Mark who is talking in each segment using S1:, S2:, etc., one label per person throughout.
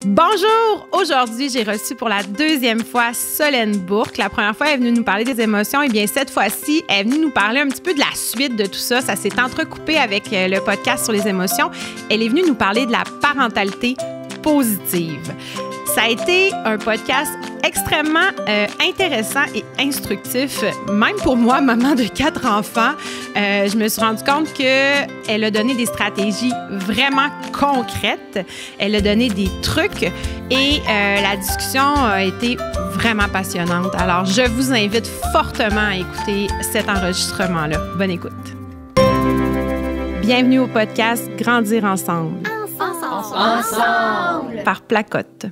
S1: Bonjour! Aujourd'hui, j'ai reçu pour la deuxième fois Solène Bourque. La première fois, elle est venue nous parler des émotions. Et bien, cette fois-ci, elle est venue nous parler un petit peu de la suite de tout ça. Ça s'est entrecoupé avec le podcast sur les émotions. Elle est venue nous parler de la parentalité positive. Ça a été un podcast extrêmement intéressant et instructif, même pour moi, maman de 4 enfants. Je me suis rendu compte qu'elle a donné des stratégies vraiment concrètes. Elle a donné des trucs et la discussion a été vraiment passionnante. Alors, je vous invite fortement à écouter cet enregistrement-là. Bonne écoute. Bienvenue au podcast Grandir ensemble. Ensemble! Par Placote.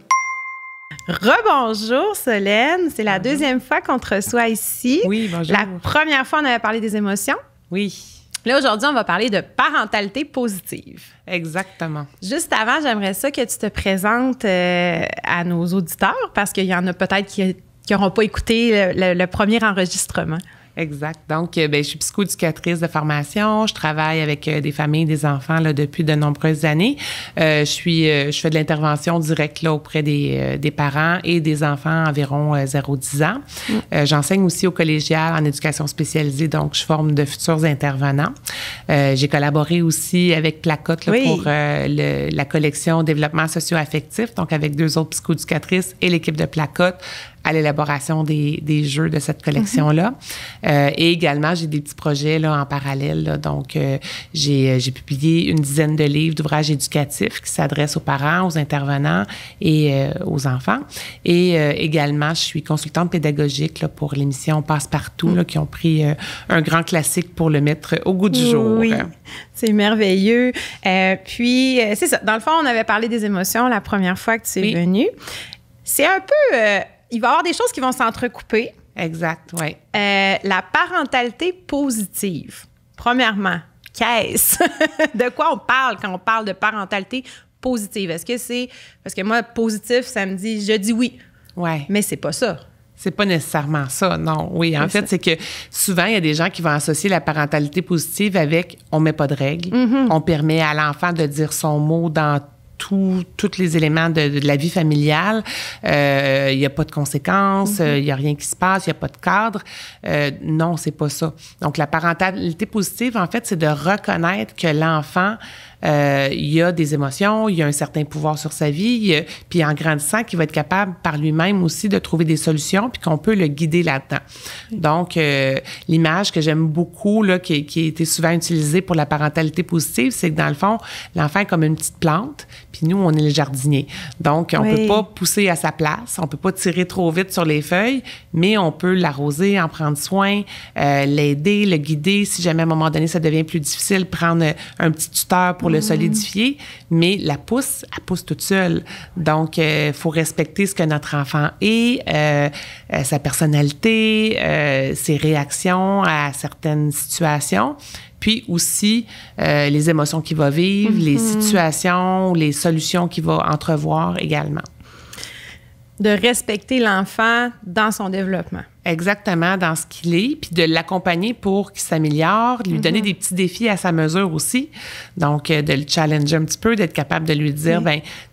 S1: Rebonjour Solène, c'est la deuxième fois qu'on te reçoit ici.
S2: Oui, bonjour.
S1: La première fois, on avait parlé des émotions.
S2: Oui.
S1: Là, aujourd'hui, on va parler de parentalité positive.
S2: Exactement.
S1: Juste avant, j'aimerais ça que tu te présentes à nos auditeurs parce qu'il y en a peut-être qui n'auront pas écouté le premier enregistrement.
S2: Exact. Donc, je suis psychoéducatrice de formation. Je travaille avec des familles, des enfants là, depuis de nombreuses années. Je fais de l'intervention directe là, auprès des parents et des enfants environ 0-10 ans. J'enseigne aussi au collégial en éducation spécialisée, donc je forme de futurs intervenants. J'ai collaboré aussi avec Placote là, pour la collection développement socio-affectif, donc avec 2 autres psychoéducatrices et l'équipe de Placote à l'élaboration des jeux de cette collection-là. Et également, j'ai des petits projets là, en parallèle. Là. Donc, j'ai publié une dizaine de livres d'ouvrages éducatifs qui s'adressent aux parents, aux intervenants et aux enfants. Et également, je suis consultante pédagogique là, pour l'émission Passe-Partout, là, qui ont pris un grand classique pour le mettre au goût du jour.
S1: Oui, c'est merveilleux. Puis, c'est ça. Dans le fond, on avait parlé des émotions la première fois que tu es venue. C'est un peu... il va y avoir des choses qui vont s'entrecouper.
S2: Exact, oui.
S1: La parentalité positive. Premièrement, qu'est-ce? De quoi on parle quand on parle de parentalité positive? Est-ce que c'est... Parce que moi, positif, ça me dit, je dis oui.
S2: Oui.
S1: Mais c'est pas ça.
S2: C'est pas nécessairement ça, non. Oui, en fait, c'est que souvent, il y a des gens qui vont associer la parentalité positive avec « on met pas de règles on permet à l'enfant de dire son mot dans tous les éléments de la vie familiale. Il n'y a pas de conséquences, il n'y a rien qui se passe, il n'y a pas de cadre. Non, c'est pas ça. Donc, la parentalité positive, en fait, c'est de reconnaître que l'enfant, il y a des émotions, il y a un certain pouvoir sur sa vie, puis en grandissant, qu'il va être capable par lui-même aussi de trouver des solutions, puis qu'on peut le guider là-dedans. Donc, l'image que j'aime beaucoup, là, qui a été souvent utilisée pour la parentalité positive, c'est que dans le fond, l'enfant est comme une petite plante, puis nous, on est le jardinier. Donc, on peut pas pousser à sa place, on peut pas tirer trop vite sur les feuilles, mais on peut l'arroser, en prendre soin, l'aider, le guider. Si jamais à un moment donné, ça devient plus difficile, prendre un petit tuteur pour le solidifier, mais elle pousse toute seule. Donc, il faut respecter ce que notre enfant est, sa personnalité, ses réactions à certaines situations, puis aussi les émotions qu'il va vivre, les situations, les solutions qu'il va entrevoir également.
S1: De respecter l'enfant dans son développement.
S2: Exactement, dans ce qu'il est, puis de l'accompagner pour qu'il s'améliore, lui donner des petits défis à sa mesure aussi. Donc, de le challenger un petit peu, d'être capable de lui dire,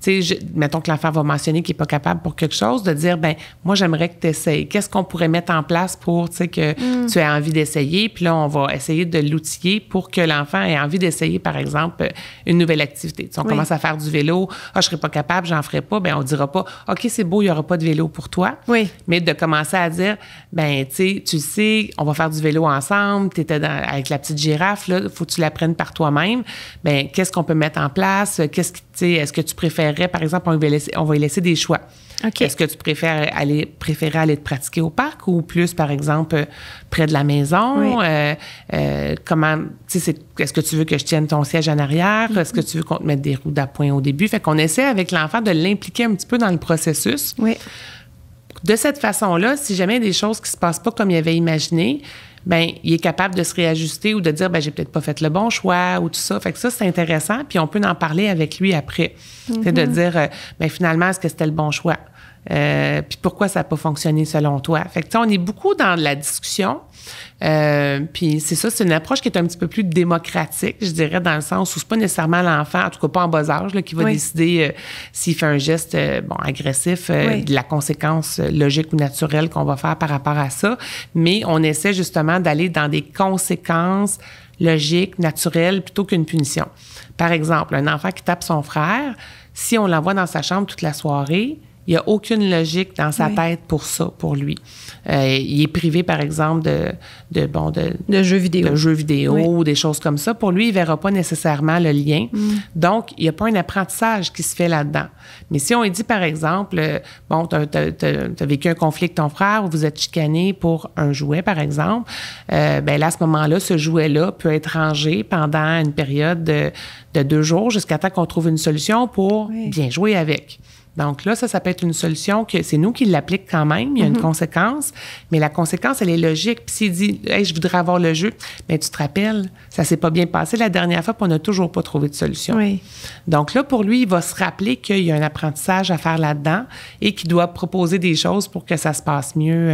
S2: tu sais, mettons que l'enfant va mentionner qu'il n'est pas capable pour quelque chose, de dire, moi, j'aimerais que tu essayes. Qu'est-ce qu'on pourrait mettre en place pour, tu sais, que tu aies envie d'essayer? Puis là, on va essayer de l'outiller pour que l'enfant ait envie d'essayer, par exemple, une nouvelle activité. Tu sais, on commence à faire du vélo. Je serais pas capable, j'en ferai pas. On dira pas, OK, c'est beau, il y aura pas de vélo pour toi.
S1: Oui.
S2: Mais de commencer à dire, tu sais, on va faire du vélo ensemble, tu étais avec la petite girafe, là, faut que tu l'apprennes par toi-même. Qu'est-ce qu'on peut mettre en place? Est-ce que tu préférerais, par exemple, on va y laisser des choix. Okay. Est-ce que tu préférais aller te pratiquer au parc ou plus, par exemple, près de la maison? Est-ce que tu veux que je tienne ton siège en arrière? Est-ce que tu veux qu'on te mette des roues d'appoint au début? Fait qu'on essaie avec l'enfant de l'impliquer un petit peu dans le processus.
S1: Oui.
S2: De cette façon-là, si jamais il y a des choses qui ne se passent pas comme il avait imaginé, il est capable de se réajuster ou de dire, j'ai peut-être pas fait le bon choix ou tout ça. Fait que ça, c'est intéressant. Puis on peut en parler avec lui après. C'est de dire, finalement, est-ce que c'était le bon choix? Puis pourquoi ça n'a pas fonctionné selon toi? Fait que, tu sais, on est beaucoup dans la discussion. Puis c'est ça, c'est une approche qui est un petit peu plus démocratique, je dirais, dans le sens où c'est pas nécessairement l'enfant, en tout cas pas en bas âge, là, qui va décider s'il fait un geste agressif, de la conséquence logique ou naturelle qu'on va faire par rapport à ça. Mais on essaie justement d'aller dans des conséquences logiques, naturelles, plutôt qu'une punition. Par exemple, un enfant qui tape son frère, si on l'envoie dans sa chambre toute la soirée, il n'y a aucune logique dans sa tête pour ça, pour lui. Il est privé, par exemple, de
S1: jeux vidéo.
S2: De jeux vidéo ou des choses comme ça. Pour lui, il ne verra pas nécessairement le lien. Donc, il n'y a pas un apprentissage qui se fait là-dedans. Mais si on lui dit, par exemple, tu as vécu un conflit avec ton frère ou vous êtes chicané pour un jouet, par exemple, là, à ce moment-là, ce jouet-là peut être rangé pendant une période de 2 jours jusqu'à temps qu'on trouve une solution pour bien jouer avec. Donc là, ça peut être une solution que c'est nous qui l'appliquons quand même. Il y a une conséquence, mais la conséquence, elle est logique. Puis s'il dit « Hey, je voudrais avoir le jeu », bien, tu te rappelles, ça s'est pas bien passé la dernière fois, puis on n'a toujours pas trouvé de solution.
S1: Oui.
S2: Donc là, pour lui, il va se rappeler qu'il y a un apprentissage à faire là-dedans et qu'il doit proposer des choses pour que ça se passe mieux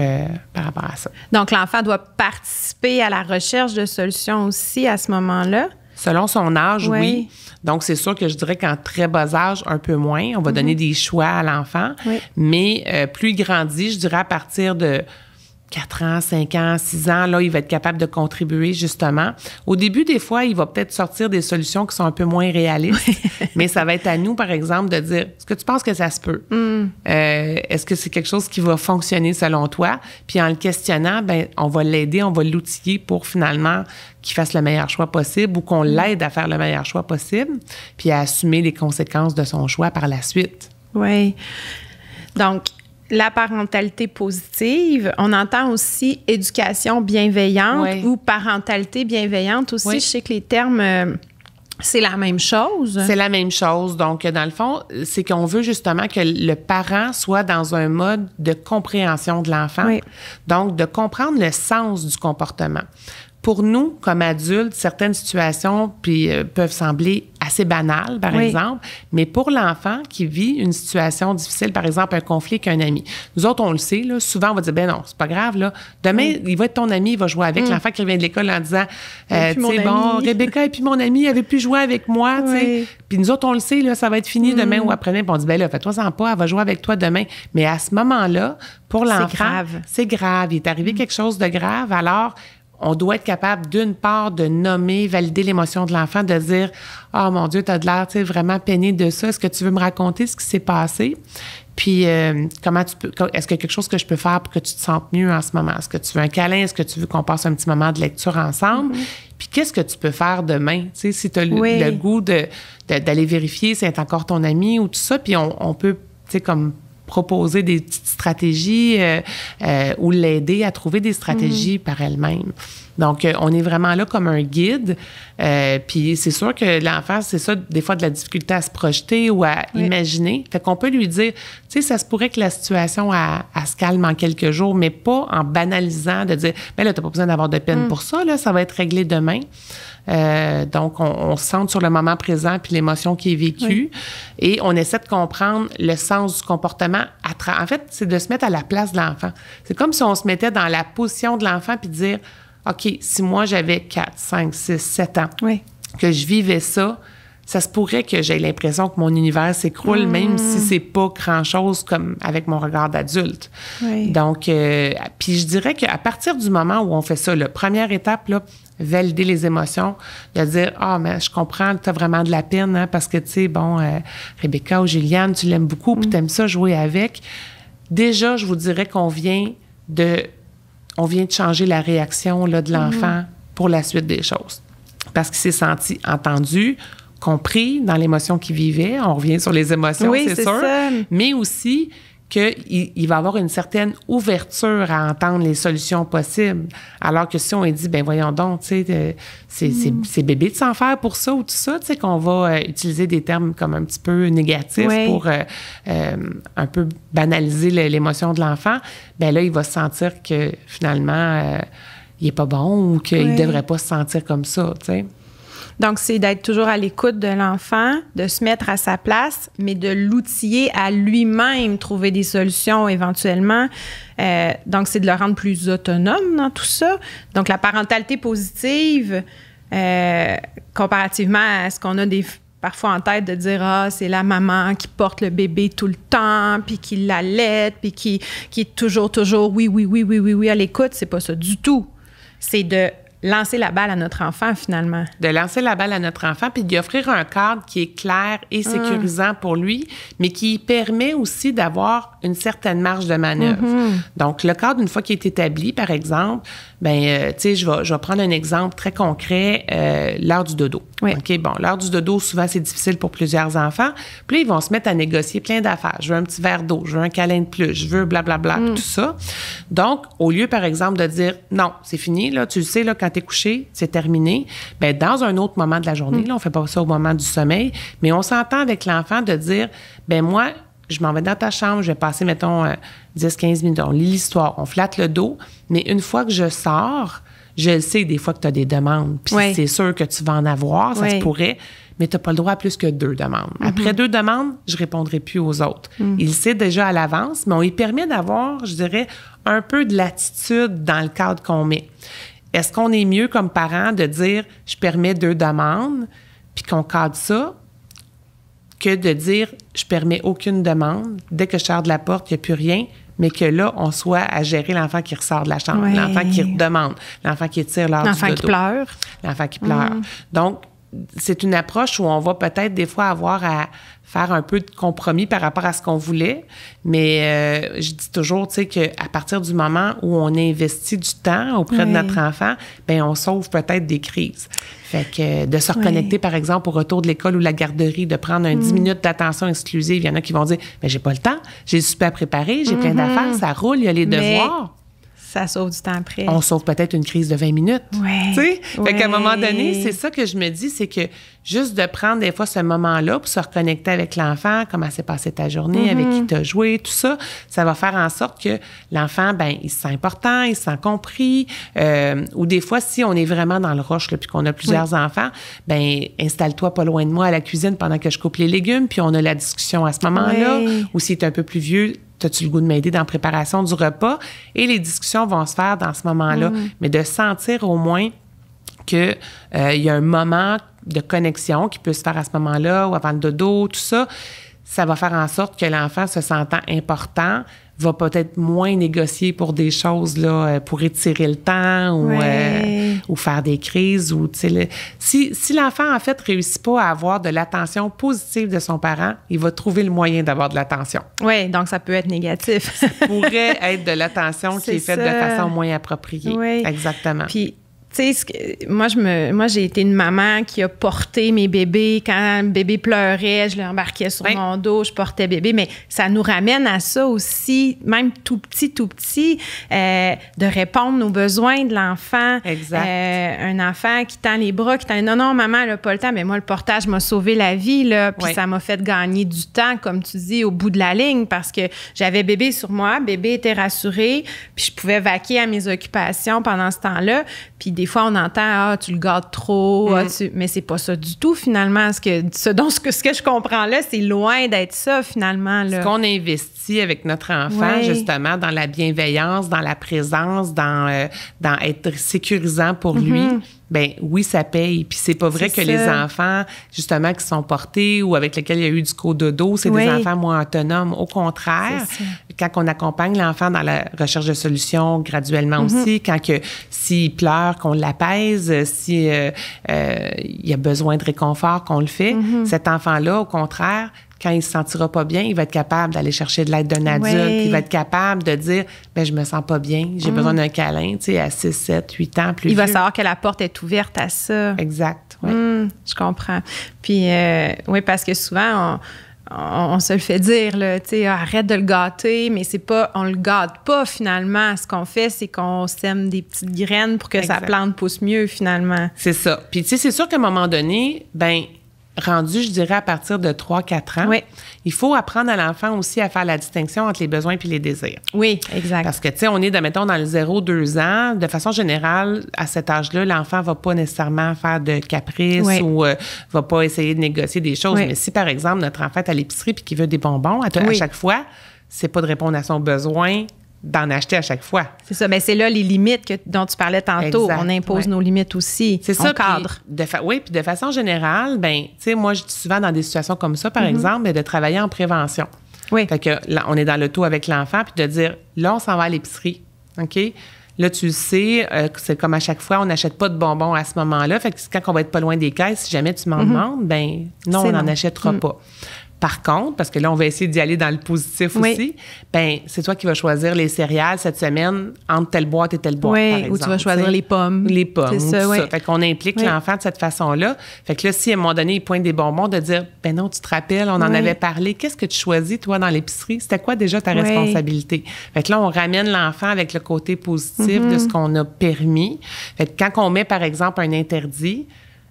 S2: par rapport à ça.
S1: Donc, l'enfant doit participer à la recherche de solutions aussi à ce moment-là?
S2: Selon son âge, oui. Donc, c'est sûr que je dirais qu'en très bas âge, un peu moins. On va donner des choix à l'enfant. Oui. Mais plus il grandit, je dirais à partir de 4 ans, 5 ans, 6 ans, là, il va être capable de contribuer, justement. Au début, des fois, il va peut-être sortir des solutions qui sont un peu moins réalistes, mais ça va être à nous, par exemple, de dire, est-ce que tu penses que ça se peut? Est-ce que c'est quelque chose qui va fonctionner selon toi? Puis en le questionnant, bien, on va l'aider, on va l'outiller pour finalement qu'il fasse le meilleur choix possible ou qu'on l'aide à faire le meilleur choix possible, puis à assumer les conséquences de son choix par la suite.
S1: Oui. Donc, la parentalité positive, on entend aussi éducation bienveillante ou parentalité bienveillante aussi. Je sais que les termes, c'est la même chose.
S2: C'est la même chose. Donc, dans le fond, c'est qu'on veut justement que le parent soit dans un mode de compréhension de l'enfant. Oui. Donc, de comprendre le sens du comportement. Pour nous, comme adultes, certaines situations peuvent sembler assez banales, par exemple, mais pour l'enfant qui vit une situation difficile, par exemple un conflit avec un ami, nous autres, on le sait, là, souvent, on va dire, ben non, c'est pas grave, là. Demain, il va être ton ami, il va jouer avec l'enfant qui revient de l'école en disant, tu sais, bon, Rebecca et puis mon ami avait pu jouer avec moi, tu sais. Puis nous autres, on le sait, là, ça va être fini demain ou après-demain. Puis on dit, ben là, fais-toi-en pas, elle va jouer avec toi demain. Mais à ce moment-là, pour l'enfant, c'est grave. Il est arrivé quelque chose de grave, alors on doit être capable, d'une part, de nommer, valider l'émotion de l'enfant, de dire « Oh mon Dieu, t'as de l'air, tu sais, vraiment peiné de ça. Est-ce que tu veux me raconter ce qui s'est passé? Puis, comment tu peux... Est-ce qu'il y a quelque chose que je peux faire pour que tu te sentes mieux en ce moment? Est-ce que tu veux un câlin? Est-ce que tu veux qu'on passe un petit moment de lecture ensemble? Puis, qu'est-ce que tu peux faire demain? Tu sais, si tu as le goût d'aller vérifier si elle est encore ton ami ou tout ça, puis on peut, tu sais, comme proposer des petites stratégies ou l'aider à trouver des stratégies par elle-même. Donc, on est vraiment là comme un guide. Puis, c'est sûr que l'enfant, c'est ça, des fois, de la difficulté à se projeter ou à imaginer. Fait qu'on peut lui dire, tu sais, ça se pourrait que la situation, elle se calme en quelques jours, mais pas en banalisant, de dire, ben là, t'as pas besoin d'avoir de peine pour ça, là, ça va être réglé demain. Donc, on se centre sur le moment présent puis l'émotion qui est vécue et on essaie de comprendre le sens du comportement. En fait, c'est de se mettre à la place de l'enfant. C'est comme si on se mettait dans la position de l'enfant puis de dire, OK, si moi j'avais 4, 5, 6, 7 ans, que je vivais ça, ça se pourrait que j'ai l'impression que mon univers s'écroule, même si c'est pas grand-chose comme avec mon regard d'adulte. Donc, puis je dirais qu'à partir du moment où on fait ça, la première étape, là, valider les émotions, de dire « Ah, mais je comprends, tu as vraiment de la peine, hein, parce que, tu sais, bon, Rebecca ou Juliane, tu l'aimes beaucoup, puis tu aimes ça jouer avec. » Déjà, je vous dirais qu'on vient de changer la réaction là, de l'enfant pour la suite des choses. Parce qu'il s'est senti entendu, compris dans l'émotion qu'il vivait. On revient sur les émotions, c'est sûr. Ça. Mais aussi qu'il va avoir une certaine ouverture à entendre les solutions possibles. Alors que si on lui dit, ben voyons donc, tu sais, c'est bébé de s'en faire pour ça ou tout ça, tu sais, qu'on va utiliser des termes comme un petit peu négatifs pour un peu banaliser l'émotion de l'enfant, ben là, il va se sentir que finalement, il est pas bon ou qu'il devrait pas se sentir comme ça, tu sais.
S1: Donc, c'est d'être toujours à l'écoute de l'enfant, de se mettre à sa place, mais de l'outiller à lui-même, trouver des solutions éventuellement. Donc, c'est de le rendre plus autonome dans tout ça. Donc, la parentalité positive, comparativement à ce qu'on a parfois en tête de dire c'est la maman qui porte le bébé tout le temps, puis qui l'allaite, puis qui est toujours oui à l'écoute, c'est pas ça du tout. C'est de lancer la balle à notre enfant, finalement.
S2: De lancer la balle à notre enfant, puis d'y offrir un cadre qui est clair et sécurisant pour lui, mais qui permet aussi d'avoir une certaine marge de manœuvre. Donc, le cadre, une fois qu'il est établi, par exemple, tu sais, je vais prendre un exemple très concret, l'heure du dodo.
S1: Oui.
S2: OK, bon, l'heure du dodo, souvent, c'est difficile pour plusieurs enfants. Puis là, ils vont se mettre à négocier plein d'affaires. Je veux un petit verre d'eau, je veux un câlin de plus, je veux blablabla, tout ça. Donc, au lieu, par exemple, de dire, non, c'est fini, là, tu le sais, là, quand t'es couché, c'est terminé, bien, dans un autre moment de la journée, là, on fait pas ça au moment du sommeil, mais on s'entend avec l'enfant de dire, ben moi, je m'en vais dans ta chambre, je vais passer, mettons, 10-15 minutes, on lit l'histoire, on flatte le dos, mais une fois que je sors, je sais des fois que tu as des demandes, puis c'est sûr que tu vas en avoir, ça se pourrait, mais tu n'as pas le droit à plus que 2 demandes. Après 2 demandes, je ne répondrai plus aux autres. Il sait déjà à l'avance, mais on lui permet d'avoir, je dirais, un peu de latitude dans le cadre qu'on met. Est-ce qu'on est mieux comme parent de dire « je permets 2 demandes » puis qu'on cadre ça, que de dire « je permets aucune demande, dès que je sors de la porte, il n'y a plus rien », mais que là, on soit à gérer l'enfant qui ressort de la chambre, l'enfant qui demande, l'enfant qui tire l'heure du dodo.
S1: L'enfant qui pleure.
S2: L'enfant qui pleure. Donc, c'est une approche où on va peut-être des fois avoir à faire un peu de compromis par rapport à ce qu'on voulait, mais je dis toujours, tu sais, qu'à partir du moment où on investit du temps auprès de notre enfant, bien, on sauve peut-être des crises. Fait que de se reconnecter, par exemple, au retour de l'école ou de la garderie, de prendre 10 minutes d'attention exclusive. Il y en a qui vont dire, mais j'ai pas le temps, j'ai le souper à préparer, j'ai plein d'affaires, ça roule, il y a les devoirs.
S1: Ça sauve du temps après.
S2: On sauve peut-être une crise de 20 minutes.
S1: Oui.
S2: Tu sais? Fait qu'à un moment donné, c'est ça que je me dis, c'est que juste de prendre des fois ce moment-là pour se reconnecter avec l'enfant, comment s'est passée ta journée, avec qui tu as joué, tout ça, ça va faire en sorte que l'enfant, ben il se sent important, il se sent compris. Ou des fois, si on est vraiment dans le rush, là, puis qu'on a plusieurs enfants, ben installe-toi pas loin de moi à la cuisine pendant que je coupe les légumes, puis on a la discussion à ce moment-là. Ou s'il est un peu plus vieux, as-tu le goût de m'aider dans la préparation du repas? Et les discussions vont se faire dans ce moment-là. Mais de sentir au moins qu'il y a un moment de connexion qui peut se faire à ce moment-là ou avant le dodo, tout ça, ça va faire en sorte que l'enfant, se sentant important, va peut-être moins négocier pour des choses, là, pour étirer le temps ou faire des crises. Ou, si l'enfant, en fait, réussit pas à avoir de l'attention positive de son parent, il va trouver le moyen d'avoir de l'attention.
S1: Oui, donc ça peut être négatif.
S2: Ça pourrait être de l'attention qui est faite de façon moins appropriée.
S1: Oui.
S2: Exactement.
S1: Puis, tu sais, moi, j'ai été une maman qui a porté mes bébés. Quand le bébé pleurait, je l'embarquais sur mon dos, je portais bébé. Mais ça nous ramène à ça aussi, même tout petit, de répondre aux besoins de l'enfant.
S2: Exact.
S1: Un enfant qui tend les bras, qui tend... Non, maman, elle n'a pas le temps. Mais moi, le portage m'a sauvé la vie, là. Puis ça m'a fait gagner du temps, comme tu dis, au bout de la ligne, parce que j'avais bébé sur moi, bébé était rassuré, puis je pouvais vaquer à mes occupations pendant ce temps-là. Puis des fois, on entend « tu le gâtes trop. Mais c'est pas ça du tout, finalement. Ce que je comprends là, c'est loin d'être ça, finalement. Là.
S2: Ce qu'on investit avec notre enfant, justement, dans la bienveillance, dans la présence, dans être sécurisant pour lui, ben oui, ça paye. Puis c'est pas vrai que les enfants, justement, qui sont portés ou avec lesquels il y a eu du cododo, c'est des enfants moins autonomes. Au contraire, quand on accompagne l'enfant dans la recherche de solutions graduellement aussi, s'il pleure, qu'on l'apaise, si il y a besoin de réconfort, qu'on le fait, cet enfant-là, au contraire, quand il se sentira pas bien, il va être capable d'aller chercher de l'aide d'un adulte. Il va être capable de dire, ben je me sens pas bien, j'ai besoin d'un câlin, tu sais, à 6, 7, 8 ans, plus vieux.
S1: Il va savoir que la porte est ouverte à ça.
S2: Exact,
S1: je comprends. Puis, oui, parce que souvent, on se le fait dire, là, tu sais, arrête de le gâter, mais c'est pas, on le gâte pas, finalement. Ce qu'on fait, c'est qu'on sème des petites graines pour que sa plante pousse mieux, finalement.
S2: C'est ça. Puis, tu sais, c'est sûr qu'à un moment donné, ben rendu, je dirais, à partir de 3-4 ans, il faut apprendre à l'enfant aussi à faire la distinction entre les besoins et les désirs.
S1: Oui, exact.
S2: Parce que, tu sais, on est, mettons, dans le 0-2 ans. De façon générale, à cet âge-là, l'enfant ne va pas nécessairement faire de caprices ou va pas essayer de négocier des choses. Mais si, par exemple, notre enfant est à l'épicerie et qu'il veut des bonbons à chaque fois, c'est pas de répondre à son besoin d'en acheter à chaque fois.
S1: C'est ça. Bien, c'est là les limites dont tu parlais tantôt.
S2: Exact.
S1: On impose nos limites aussi.
S2: C'est
S1: on
S2: ça.
S1: cadre.
S2: Oui, puis de façon générale, ben, tu sais, moi, je dis souvent dans des situations comme ça, par exemple, de travailler en prévention.
S1: Oui.
S2: Fait que là, on est dans l'auto avec l'enfant, puis de dire, là, on s'en va à l'épicerie, OK? Là, tu le sais, c'est comme à chaque fois, on n'achète pas de bonbons à ce moment-là. Fait que quand on va être pas loin des caisses, si jamais tu m'en demandes, ben non, on n'en achètera pas. Par contre, parce que là, on va essayer d'y aller dans le positif aussi, ben c'est toi qui vas choisir les céréales cette semaine entre telle boîte et telle boîte, par exemple.
S1: Ou tu vas choisir les pommes.
S2: Les pommes,
S1: c'est
S2: ça.
S1: Ça.
S2: Fait qu'on implique l'enfant de cette façon-là. Fait que là, si à un moment donné, il pointe des bonbons, de dire, ben non, tu te rappelles, on en avait parlé. Qu'est-ce que tu choisis, toi, dans l'épicerie? C'était quoi déjà ta responsabilité? Fait que là, on ramène l'enfant avec le côté positif de ce qu'on a permis. Fait que quand on met, par exemple, un interdit,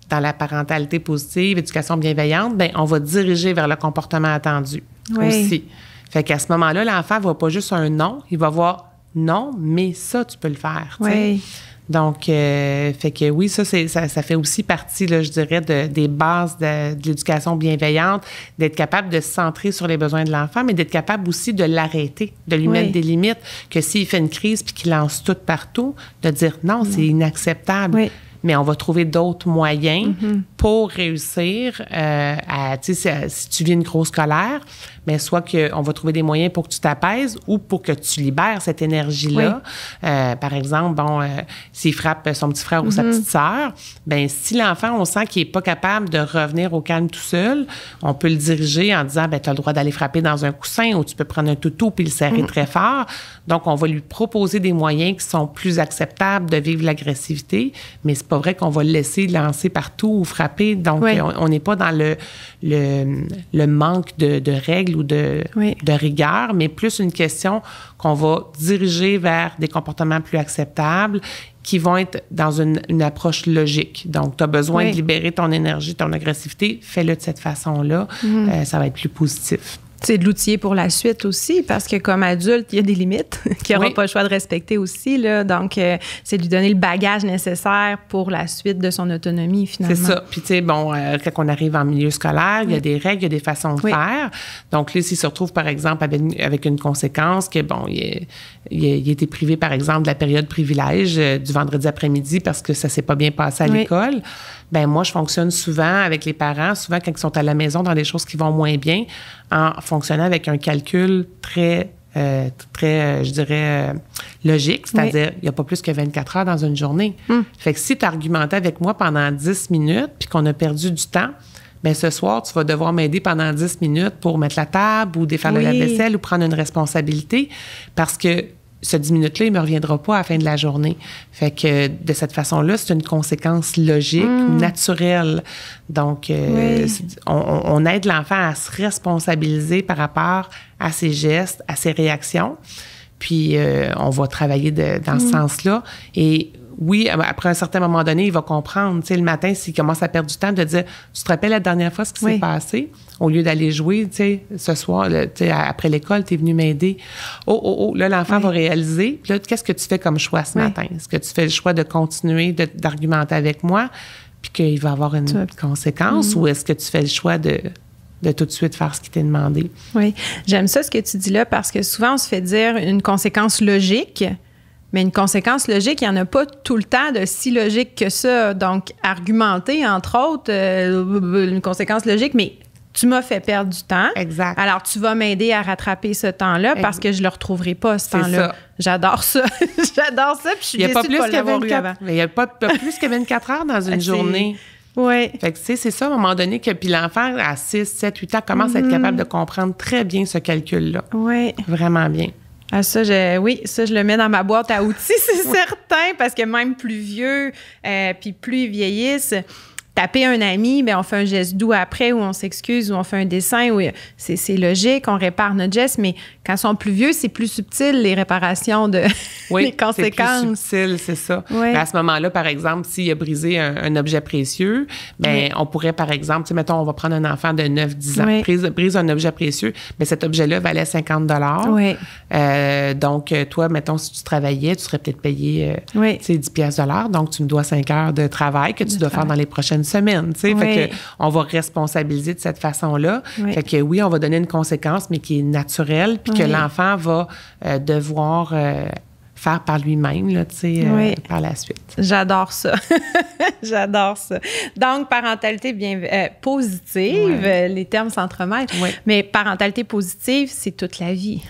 S2: dans la parentalité positive, éducation bienveillante, bien, on va diriger vers le comportement attendu aussi. Fait qu'à ce moment-là, l'enfant ne voit pas juste un non, il va voir non, mais ça, tu peux le faire. Donc, fait que oui, ça fait aussi partie, là, je dirais, des bases de l'éducation bienveillante, d'être capable de se centrer sur les besoins de l'enfant, mais d'être capable aussi de l'arrêter, de lui mettre des limites, que s'il fait une crise puis qu'il lance tout partout, de dire non, c'est inacceptable. Mais on va trouver d'autres moyens pour réussir tu sais, si tu vis une grosse colère, mais soit qu'on va trouver des moyens pour que tu t'apaises ou pour que tu libères cette énergie-là. Par exemple, s'il frappe son petit frère ou sa petite sœur, bien, si l'enfant, on sent qu'il n'est pas capable de revenir au calme tout seul, on peut le diriger en disant, bien, tu as le droit d'aller frapper dans un coussin ou tu peux prendre un toutou puis le serrer très fort. Donc, on va lui proposer des moyens qui sont plus acceptables de vivre l'agressivité, mais c'est pas vrai qu'on va le laisser lancer partout ou frapper. Donc, on n'est pas dans le manque de règles ou de rigueur, mais plus une question qu'on va diriger vers des comportements plus acceptables qui vont être dans une approche logique. Donc, tu as besoin de libérer ton énergie, ton agressivité, fais-le de cette façon-là. Ça va être plus positif.
S1: C'est de l'outiller pour la suite aussi, parce que comme adulte, il y a des limites qu'il n'aura pas le choix de respecter aussi, là. Donc, c'est de lui donner le bagage nécessaire pour la suite de son autonomie, finalement. C'est ça.
S2: Puis, tu sais, quand on arrive en milieu scolaire, il y a des règles, il y a des façons de faire. Donc, là, s'il se retrouve, par exemple, avec une conséquence que, il a été privé, par exemple, de la période privilège du vendredi après-midi parce que ça s'est pas bien passé à l'école, ben moi, je fonctionne souvent avec les parents, souvent quand ils sont à la maison dans des choses qui vont moins bien, en fonctionnant avec un calcul très, je dirais, logique, c'est-à-dire, il n'y a pas plus que 24 heures dans une journée. Fait que si tu argumentais avec moi pendant 10 minutes puis qu'on a perdu du temps, bien, ce soir, tu vas devoir m'aider pendant 10 minutes pour mettre la table ou défaire la vaisselle ou prendre une responsabilité parce que ce 10 minutes-là, il ne me reviendra pas à la fin de la journée. Fait que de cette façon-là, c'est une conséquence logique, naturelle. Donc, on aide l'enfant à se responsabiliser par rapport à ses gestes, à ses réactions. Puis, on va travailler dans ce sens-là. Et oui, après un certain moment donné, il va comprendre. Tu sais, le matin, s'il commence à perdre du temps, de dire « Tu te rappelles la dernière fois ce qui s'est passé? » Au lieu d'aller jouer, tu sais, ce soir, tu sais, après l'école, tu es venu m'aider. Oh, là, l'enfant va réaliser. Puis là, qu'est-ce que tu fais comme choix ce matin? Est-ce que tu fais le choix de continuer d'argumenter avec moi puis qu'il va avoir une conséquence ou est-ce que tu fais le choix de tout de suite faire ce qui t'est demandé?
S1: Oui, j'aime ça ce que tu dis là parce que souvent, on se fait dire une conséquence logique. Mais une conséquence logique, il n'y en a pas tout le temps de si logique que ça. Donc, argumenter, entre autres, une conséquence logique, mais tu m'as fait perdre du temps.
S2: Exact.
S1: Alors, tu vas m'aider à rattraper ce temps-là parce que je ne le retrouverai pas, ce temps-là. Ça. J'adore ça. J'adore ça, puis je suis déçue de ne pas l'avoir eu avant.
S2: Mais il n'y a pas plus que 24 heures dans une journée.
S1: Oui.
S2: Fait que, tu sais, c'est ça, à un moment donné, que puis l'enfant, à 6, 7, 8 ans, commence à être capable de comprendre très bien ce calcul-là.
S1: Oui.
S2: Vraiment bien.
S1: Ah, ça, je le mets dans ma boîte à outils, c'est certain, parce que même plus vieux, puis plus ils vieillissent, taper un ami, bien, on fait un geste doux après, ou on s'excuse, ou on fait un dessin, ou c'est logique, on répare notre geste, mais quand ils sont plus vieux, c'est plus subtil, les réparations de les conséquences.
S2: C'est plus subtil, c'est ça.
S1: Oui.
S2: À ce moment-là, par exemple, s'il a brisé un objet précieux, bien, on pourrait, par exemple, tu sais, mettons, on va prendre un enfant de 9-10 ans, brise un objet précieux, mais cet objet-là valait 50 $.
S1: Oui.
S2: Donc, toi, mettons, si tu travaillais, tu serais peut-être payé, tu sais, 10 piastres de l'heure, donc tu me dois 5 heures de travail que tu dois faire dans les prochaines semaines, tu sais. Fait que on va responsabiliser de cette façon-là. Fait que oui, on va donner une conséquence, mais qui est naturelle, puis que l'enfant va devoir faire par lui-même, là, tu sais, par la suite.
S1: J'adore ça. J'adore ça. Donc, parentalité positive, les termes s'entremêlent, mais parentalité positive, c'est toute la vie.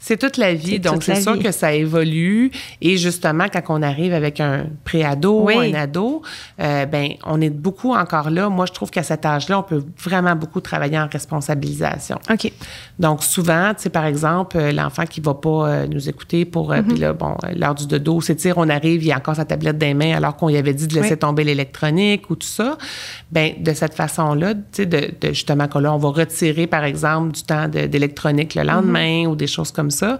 S2: C'est toute la vie, donc c'est sûr que ça évolue. Et justement, quand on arrive avec un pré-ado ou un ado, ben on est beaucoup encore là. Moi, je trouve qu'à cet âge-là, on peut vraiment beaucoup travailler en responsabilisation.
S1: OK.
S2: Donc souvent, tu sais, par exemple, l'enfant qui va pas nous écouter pour, puis là, bon, l'heure du dodo, s'étire, on arrive, il a encore sa tablette dans les mains alors qu'on lui avait dit de laisser tomber l'électronique ou tout ça. Ben de cette façon-là, tu sais, de justement, que là, on va retirer, par exemple, du temps d'électronique le lendemain ou des choses comme ça,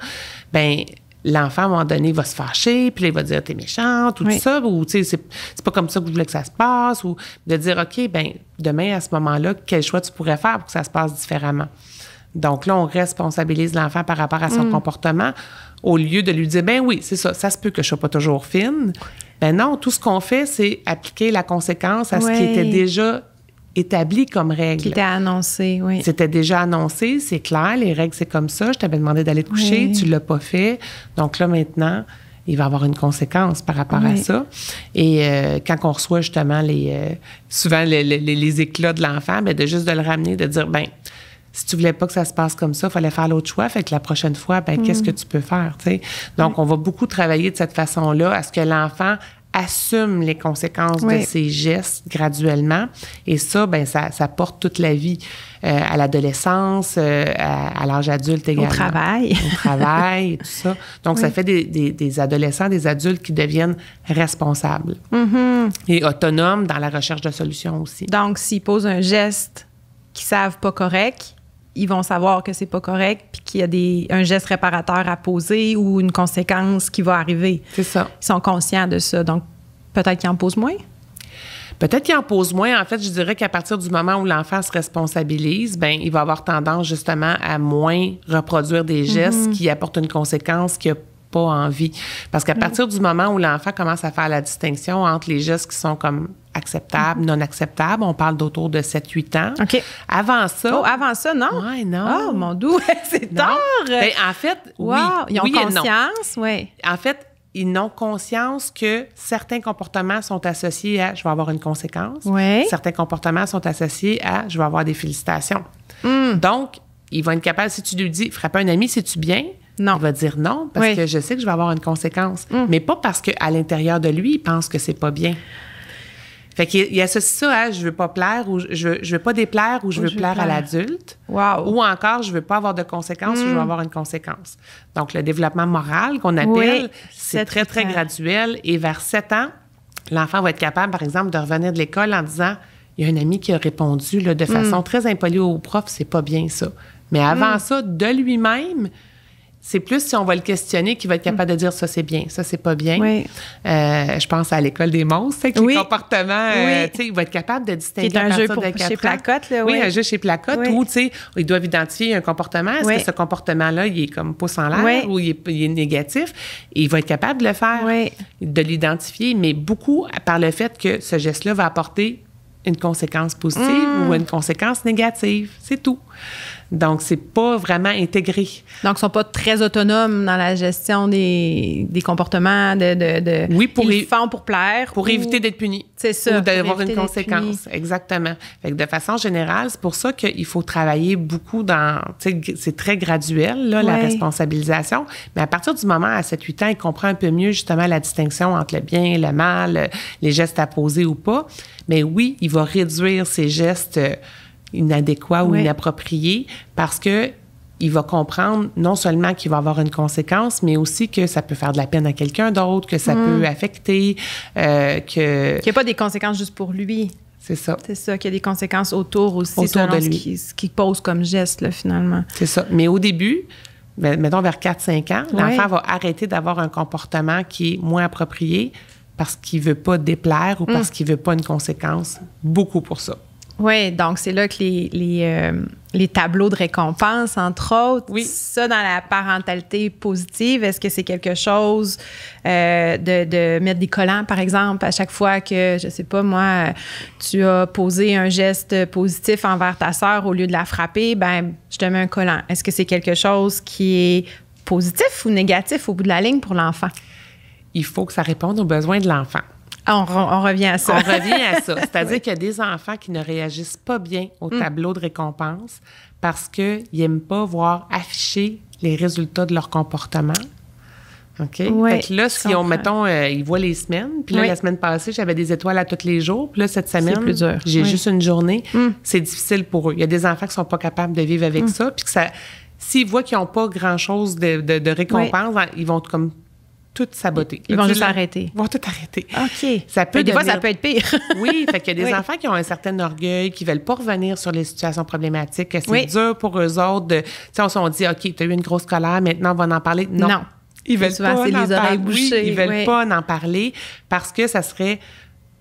S2: ben l'enfant, à un moment donné, va se fâcher, puis là, il va dire « t'es méchante » ou tout ça, ou tu sais, c'est pas comme ça que vous voulez que ça se passe, ou de dire « OK, ben demain, à ce moment-là, quel choix tu pourrais faire pour que ça se passe différemment? » Donc là, on responsabilise l'enfant par rapport à son comportement, au lieu de lui dire « ben oui, c'est ça, ça se peut que je sois pas toujours fine. » Ben non, tout ce qu'on fait, c'est appliquer la conséquence à ce qui était déjà établi comme règle.
S1: Qui était annoncé, oui.
S2: C'était déjà annoncé, c'est clair, les règles, c'est comme ça. Je t'avais demandé d'aller te coucher, tu l'as pas fait. Donc là, maintenant, il va y avoir une conséquence par rapport à ça. Et quand on reçoit justement souvent les éclats de l'enfant, bien, de juste de le ramener, de dire, ben si tu voulais pas que ça se passe comme ça, il fallait faire l'autre choix. Fait que la prochaine fois, ben qu'est-ce que tu peux faire, tu sais? Donc, on va beaucoup travailler de cette façon-là à ce que l'enfant assume les conséquences de ses gestes graduellement. Et ça, ben ça porte toute la vie, à l'adolescence, à l'âge adulte également.
S1: Au travail.
S2: Au travail et tout ça. Donc, ça fait des adolescents, des adultes qui deviennent responsables et autonomes dans la recherche de solutions aussi.
S1: Donc, s'ils posent un geste qu'ils savent pas correct, ils vont savoir que c'est pas correct puis qu'il y a un geste réparateur à poser ou une conséquence qui va arriver.
S2: C'est ça.
S1: Ils sont conscients de ça. Donc, peut-être qu'ils en posent moins?
S2: Peut-être qu'il en pose moins. En fait, je dirais qu'à partir du moment où l'enfant se responsabilise, ben il va avoir tendance justement à moins reproduire des gestes qui apportent une conséquence qu'il n'a pas envie. Parce qu'à partir du moment où l'enfant commence à faire la distinction entre les gestes qui sont comme acceptables, non acceptables, on parle d'autour de 7-8 ans.
S1: OK.
S2: Avant ça...
S1: Oh, avant ça, non?
S2: Oui, non.
S1: Oh, mon doux, c'est tard!
S2: Ben, en fait,
S1: wow. Ils ont conscience, oui.
S2: En fait, ils n'ont conscience que certains comportements sont associés à « je vais avoir une conséquence ». Certains comportements sont associés à « je vais avoir des félicitations ». Donc, ils vont être capables, si tu lui dis « frapper un ami, c'est-tu bien ?» Non. Il va dire non, parce que je sais que je vais avoir une conséquence. Mais pas parce qu'à l'intérieur de lui, il pense que c'est pas bien. Fait qu'il associe ça à « je veux pas plaire » ou « je veux pas déplaire » ou « je veux plaire à l'adulte ».
S1: Wow.
S2: Ou encore « je veux pas avoir de conséquences » ou « je veux avoir une conséquence ». Donc, le développement moral qu'on appelle, c'est très, très graduel. Et vers 7 ans, l'enfant va être capable, par exemple, de revenir de l'école en disant « il y a un ami qui a répondu là, de façon très impolie au prof, c'est pas bien ça ». Mais avant ça, de lui-même... C'est plus si on va le questionner qu'il va être capable de dire ça, c'est bien, ça, c'est pas bien. Je pense à l'école des monstres, avec les comportements, tu sais, il va être capable de distinguer.
S1: C'est un jeu chez Placotte, là,
S2: un jeu chez Placotte où, tu sais, ils doivent identifier un comportement. Est-ce que ce comportement-là, il est comme pouce en l'air ou il est négatif? Et il va être capable de le faire, de l'identifier, mais beaucoup par le fait que ce geste-là va apporter une conséquence positive ou une conséquence négative. C'est tout. Donc, c'est pas vraiment intégré. Donc,
S1: ils sont pas très autonomes dans la gestion des comportements
S2: oui,
S1: ils le font pour plaire.
S2: Pour éviter d'être puni.
S1: C'est ça.
S2: Ou d'avoir une conséquence. Exactement. Fait que de façon générale, c'est pour ça qu'il faut travailler beaucoup dans... Tu sais, c'est très graduel, là, la responsabilisation. Mais à partir du moment, à 7-8 ans, il comprend un peu mieux, justement, la distinction entre le bien et le mal, les gestes à poser ou pas. Mais oui, il va réduire ces gestes inadéquats ou inappropriés parce que il va comprendre non seulement qu'il va avoir une conséquence, mais aussi que ça peut faire de la peine à quelqu'un d'autre, que ça peut affecter, que...
S1: Qu'il n'y a pas des conséquences juste pour lui.
S2: C'est ça.
S1: C'est ça, qu'il y a des conséquences autour aussi,
S2: autour de lui.
S1: Ce qu'il pose comme geste, là, finalement.
S2: C'est ça. Mais au début, mettons vers 4-5 ans, l'enfant va arrêter d'avoir un comportement qui est moins approprié parce qu'il ne veut pas déplaire ou parce qu'il ne veut pas une conséquence. Beaucoup pour ça.
S1: Oui, donc c'est là que les tableaux de récompense, entre autres, ça dans la parentalité positive, est-ce que c'est quelque chose de mettre des collants, par exemple, à chaque fois que, je sais pas moi, tu as posé un geste positif envers ta sœur au lieu de la frapper, ben je te mets un collant. Est-ce que c'est quelque chose qui est positif ou négatif au bout de la ligne pour l'enfant?
S2: Il faut que ça réponde aux besoins de l'enfant.
S1: On revient à ça.
S2: On revient à ça. C'est-à-dire qu'il y a des enfants qui ne réagissent pas bien au tableau de récompense parce qu'ils n'aiment pas voir afficher les résultats de leur comportement. OK?
S1: Oui,
S2: fait que là, si on, mettons, ils voient les semaines, puis là, la semaine passée, j'avais des étoiles à tous les jours, puis là, cette semaine,
S1: c'est plus dur.
S2: J'ai juste une journée, c'est difficile pour eux. Il y a des enfants qui ne sont pas capables de vivre avec ça, puis que ça, s'ils voient qu'ils n'ont pas grand-chose de récompense, ils vont comme tout saboter.
S1: Ils vont juste arrêter.
S2: Ils vont tout arrêter.
S1: OK.
S2: Ça peut
S1: des fois, ça peut être pire.
S2: Oui, fait qu'il y a des enfants qui ont un certain orgueil, qui veulent pas revenir sur les situations problématiques, que c'est dur pour eux autres de... Tu sais, on s'est dit, OK, tu as eu une grosse colère, maintenant, on va en parler. Non. Ils veulent pas en parler. Oui, ils veulent pas en parler parce que ça serait...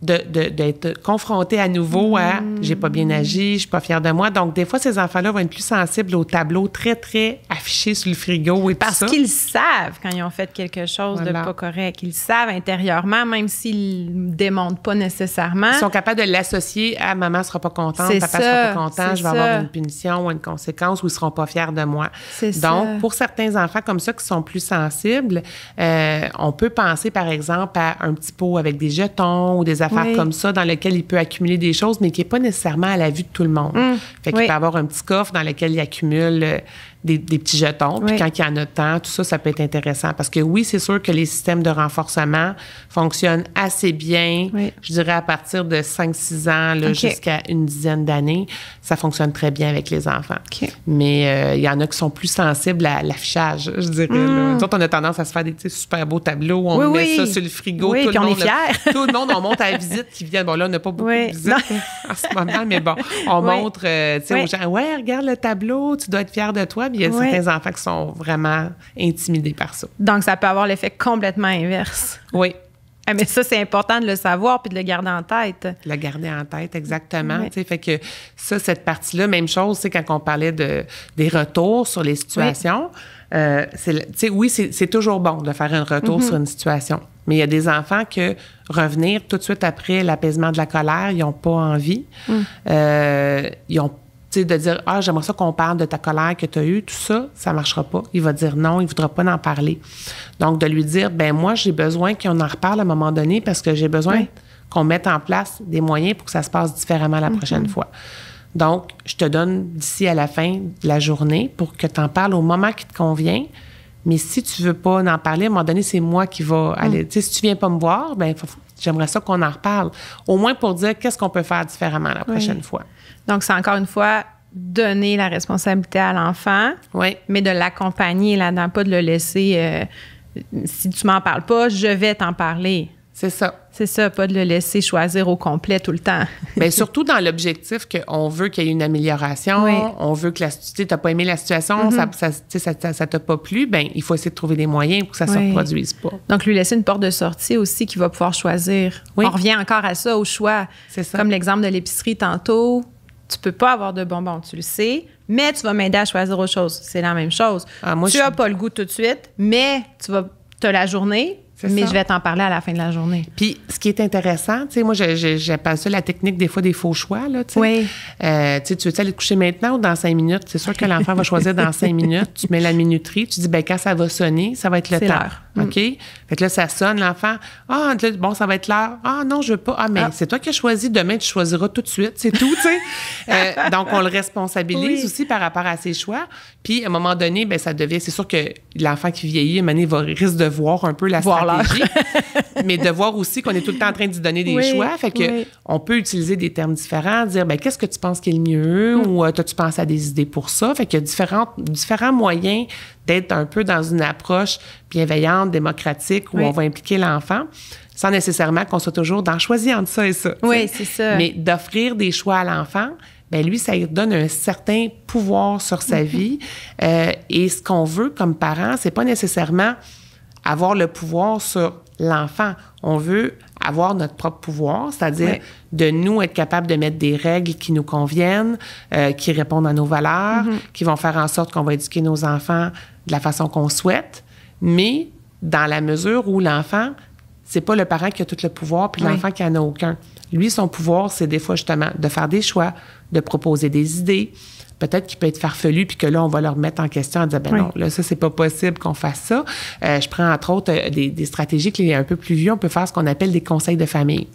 S2: d'être confronté à nouveau à « j'ai pas bien agi, je suis pas fière de moi ». Donc, des fois, ces enfants-là vont être plus sensibles au tableau très, très affiché sur le frigo et tout ça.
S1: Parce qu'ils savent quand ils ont fait quelque chose de pas correct. Ils savent intérieurement, même s'ils ne démontrent pas nécessairement.
S2: Ils sont capables de l'associer à « maman sera pas contente, papa sera pas content, je vais avoir une punition ou une conséquence ou ils seront pas fiers de moi ». Donc, pour certains enfants comme ça qui sont plus sensibles, on peut penser, par exemple, à un petit pot avec des jetons ou des affaires comme ça dans lequel il peut accumuler des choses, mais qui n'est pas nécessairement à la vue de tout le monde. Fait qu'il peut avoir un petit coffre dans lequel il accumule des petits jetons. Puis quand il y en a tant, tout ça, ça peut être intéressant. Parce que oui, c'est sûr que les systèmes de renforcement fonctionnent assez bien, je dirais à partir de 5-6 ans là, jusqu'à une dizaine d'années. Ça fonctionne très bien avec les enfants. Mais il y en a qui sont plus sensibles à l'affichage, je dirais. Là. Nous autres, on a tendance à se faire des super beaux tableaux où on met ça sur le frigo.
S1: Oui,
S2: tout
S1: puis on est fiers.
S2: Tout le monde, on monte à la visite qui vient. Bon, là, on n'a pas beaucoup de visites en ce moment, mais bon, on montre aux gens, regarde le tableau, tu dois être fier de toi. Puis il y a certains enfants qui sont vraiment intimidés par ça.
S1: Donc, ça peut avoir l'effet complètement inverse.
S2: Oui.
S1: Ah, mais ça, c'est important de le savoir puis de le garder en tête.
S2: Le garder en tête, exactement. Fait que ça, cette partie-là, même chose, quand on parlait des retours sur les situations, c'est toujours bon de faire un retour sur une situation. Mais il y a des enfants que revenir tout de suite après l'apaisement de la colère, ils n'ont pas envie. Ils ont de dire « Ah, j'aimerais ça qu'on parle de ta colère que tu as eue, tout ça, ça ne marchera pas. » Il va dire non, il ne voudra pas en parler. Donc, de lui dire « Ben moi, j'ai besoin qu'on en reparle à un moment donné parce que j'ai besoin qu'on mette en place des moyens pour que ça se passe différemment la prochaine fois. Donc, je te donne d'ici à la fin de la journée pour que tu en parles au moment qui te convient. Mais si tu ne veux pas en parler, à un moment donné, c'est moi qui va aller. Tu sais, si tu ne viens pas me voir, ben j'aimerais ça qu'on en reparle. Au moins pour dire qu'est-ce qu'on peut faire différemment la prochaine fois. »
S1: Donc, c'est encore une fois donner la responsabilité à l'enfant, mais de l'accompagner là-dedans, pas de le laisser si tu m'en parles pas, je vais t'en parler.
S2: C'est ça.
S1: C'est ça, pas de le laisser choisir au complet tout le temps.
S2: Bien, surtout dans l'objectif qu'on veut qu'il y ait une amélioration, on veut que tu n'as pas aimé la situation, ça t'a pas plu, bien, il faut essayer de trouver des moyens pour que ça ne se reproduise pas.
S1: Donc, lui laisser une porte de sortie aussi qu'il va pouvoir choisir. On revient encore à ça, au choix.
S2: C'est ça.
S1: Comme l'exemple de l'épicerie tantôt, tu peux pas avoir de bonbons, tu le sais, mais tu vas m'aider à choisir autre chose. C'est la même chose. Tu n'as pas le goût tout de suite, mais tu as la journée, mais je vais t'en parler à la fin de la journée.
S2: Puis, ce qui est intéressant, tu sais, moi, j'appelle ça la technique, des fois, des faux choix, là, tu sais.
S1: Oui.
S2: Tu veux aller te coucher maintenant ou dans 5 minutes? C'est sûr que l'enfant va choisir dans 5 minutes. Tu mets la minuterie, tu dis, ben quand ça va sonner, ça va être le temps.
S1: L'heure.
S2: OK? Fait que là, ça sonne, l'enfant. Ah, bon, ça va être l'heure. Ah, non, je veux pas. Ah, mais c'est toi qui as choisi. Demain, tu choisiras tout de suite. C'est tout, tu sais. Donc, on le responsabilise aussi par rapport à ses choix. Puis, à un moment donné, ben ça devient... C'est sûr que l'enfant qui vieillit, à un moment donné, risque de voir un peu la stratégie. Mais de voir aussi qu'on est tout le temps en train de lui donner des choix. Fait que on peut utiliser des termes différents, dire, ben qu'est-ce que tu penses qui est le mieux? Ou as-tu pensé à des idées pour ça? Fait qu'il y a différents moyens d'être un peu dans une approche bienveillante, démocratique, où on va impliquer l'enfant. sans nécessairement qu'on soit toujours dans « choisis entre ça et ça ».
S1: Oui, c'est ça.
S2: Mais d'offrir des choix à l'enfant, bien lui, ça lui donne un certain pouvoir sur sa vie. Et ce qu'on veut comme parents, c'est pas nécessairement avoir le pouvoir sur l'enfant. On veut avoir notre propre pouvoir, c'est-à-dire de nous être capable de mettre des règles qui nous conviennent, qui répondent à nos valeurs, qui vont faire en sorte qu'on va éduquer nos enfants de la façon qu'on souhaite, mais dans la mesure où l'enfant, c'est pas le parent qui a tout le pouvoir, puis l'enfant qui en a aucun. Lui, son pouvoir, c'est des fois justement de faire des choix, de proposer des idées. Peut-être qu'il peut être farfelu, puis que là, on va le remettre en question en disant, ben non, là, ça, c'est pas possible qu'on fasse ça. Je prends, entre autres, des stratégies qui est un peu plus vieux. On peut faire ce qu'on appelle des conseils de famille.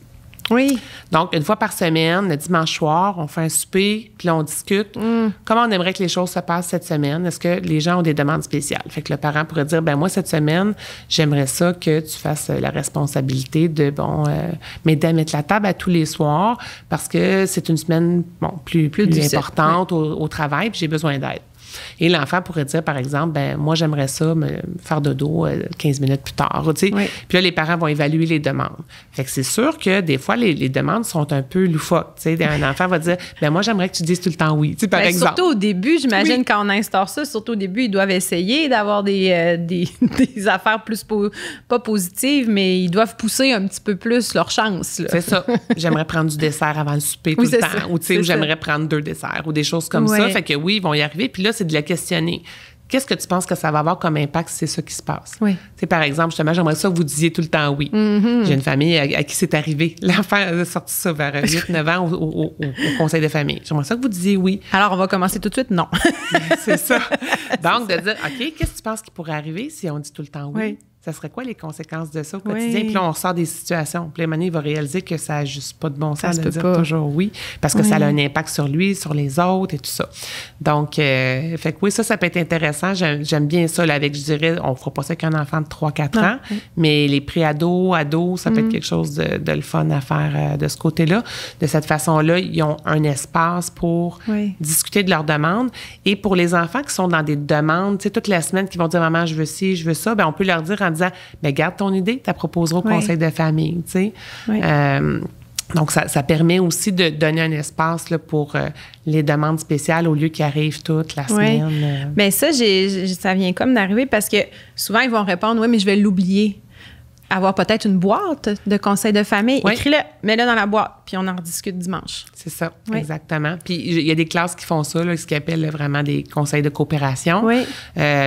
S1: Oui.
S2: Donc, une fois par semaine, le dimanche soir, on fait un souper, puis là, on discute. Comment on aimerait que les choses se passent cette semaine? Est-ce que les gens ont des demandes spéciales? Fait que le parent pourrait dire, ben moi, cette semaine, j'aimerais ça que tu fasses la responsabilité de, m'aider à mettre la table à tous les soirs parce que c'est une semaine, plus importante au travail, puis j'ai besoin d'aide. Et l'enfant pourrait dire, par exemple, ben moi, j'aimerais ça me faire dodo 15 minutes plus tard. Tu sais. Puis là, les parents vont évaluer les demandes. Fait que c'est sûr que des fois, les demandes sont un peu loufoques. Tu sais. Un enfant va dire, ben moi, j'aimerais que tu dises tout le temps oui, tu sais, par exemple.
S1: Surtout au début, j'imagine, quand on instaure ça, surtout au début, ils doivent essayer d'avoir des affaires plus pas positives, mais ils doivent pousser un petit peu plus leur chance. Là.
S2: C'est ça. J'aimerais prendre du dessert avant le souper tout le temps. Ça. Ou tu sais, j'aimerais prendre 2 desserts ou des choses comme ça. Fait que oui, ils vont y arriver. Puis là, c'est de la questionner. Qu'est-ce que tu penses que ça va avoir comme impact si c'est ça qui se passe? Tu sais, par exemple, justement, j'aimerais ça que vous disiez tout le temps oui. J'ai une famille à qui c'est arrivé. L'enfant a sorti ça vers 8-9 ans au conseil de famille. J'aimerais ça que vous disiez oui.
S1: Alors, on va commencer tout de suite? Non.
S2: C'est ça. Donc, de dire, OK, qu'est-ce que tu penses qui pourrait arriver si on dit tout le temps oui? Ça serait quoi les conséquences de ça au quotidien? Puis là, on sort des situations. Puis là, il va réaliser que ça n'a juste pas de bon sens de dire toujours oui, parce que ça a un impact sur lui, sur les autres et tout ça. Donc, fait que oui, ça peut être intéressant. J'aime bien ça, là, avec, je dirais, on ne fera pas ça avec un enfant de 3-4 ans, mais les pré-ados, ados, ça peut être quelque chose de le fun à faire de ce côté-là. De cette façon-là, ils ont un espace pour discuter de leurs demandes. Et pour les enfants qui sont dans des demandes, tu sais, toute la semaine, qui vont dire « Maman, je veux ci, je veux ça », bien, on peut leur dire en disant, bien, garde ton idée, tu la proposeras au conseil de famille, tu sais. Donc, ça permet aussi de donner un espace là, pour les demandes spéciales au lieu qu'ils arrivent toute la semaine.
S1: Bien, ça, ça vient comme d'arriver parce que souvent, ils vont répondre, oui, mais je vais l'oublier. Avoir peut-être une boîte de conseils de famille. Écris-le, mets-le dans la boîte, puis on en rediscute dimanche.
S2: C'est ça, exactement. Puis il y a des classes qui font ça, là, ce qu'ils appellent vraiment des conseils de coopération.